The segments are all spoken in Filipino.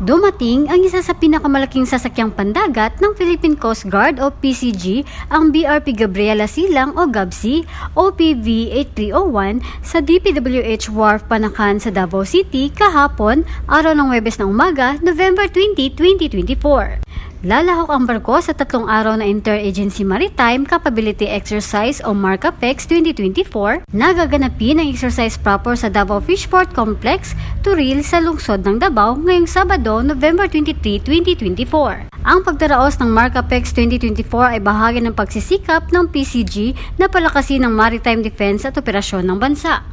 Dumating ang isa sa pinakamalaking sasakyang pandagat ng Philippine Coast Guard o PCG, ang BRP Gabriela Silang o GABSI OPV 8301 sa DPWH Wharf Panakan sa Davao City kahapon, araw ng Huwebes ng umaga, November 20, 2024. Lalahok ang barko sa 3 araw na Interagency Maritime Capability Exercise o MARCAPEX 2024 na gaganapin ang exercise proper sa Davao Fishport Complex, Turil sa lungsod ng Davao ngayong Sabado, November 23, 2024. Ang pagdaraos ng MARCAPEX 2024 ay bahagi ng pagsisikap ng PCG na palakasin ang maritime defense at operasyon ng bansa.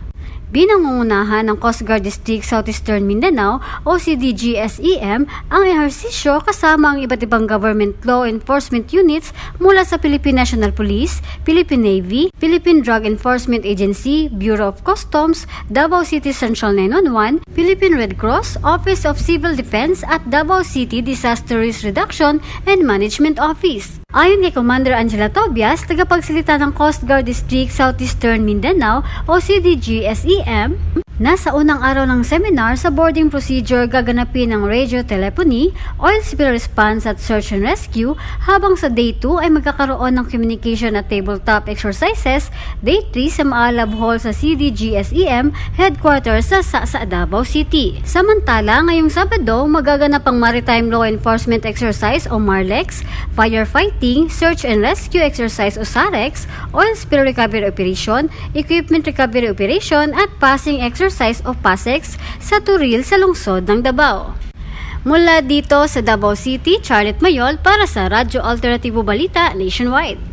Binangungunahan ng Coast Guard District Southeastern Mindanao o CDG-SEM ang ehersisyo kasama ang iba't ibang government law enforcement units mula sa Philippine National Police, Philippine Navy, Philippine Drug Enforcement Agency, Bureau of Customs, Davao City Central 911, Philippine Red Cross, Office of Civil Defense at Davao City Disaster Risk Reduction and Management Office. Ayon kay Commander Angela Tobias, tagapagsalita ng Coast Guard District Southeastern Mindanao o CDG-SEM, nasa unang araw ng seminar sa boarding procedure gaganapin ang radio telephony, oil spill response at search and rescue, habang sa day 2 ay magkakaroon ng communication at tabletop exercises, day 3 sa Maalab Hall sa CDG-SEM headquarters sa Davao City. Samantala, ngayong Sabado, magaganap ang Maritime Law Enforcement Exercise o MARLEX, Firefighting, Search and Rescue Exercise o SAREX, Oil Spill Recovery Operation, Equipment Recovery Operation at Passing Exercise o PASEX sa Turil sa lungsod ng Davao. Mula dito sa Davao City, Charlotte Mayol para sa Radyo Alternatibo Balita Nationwide.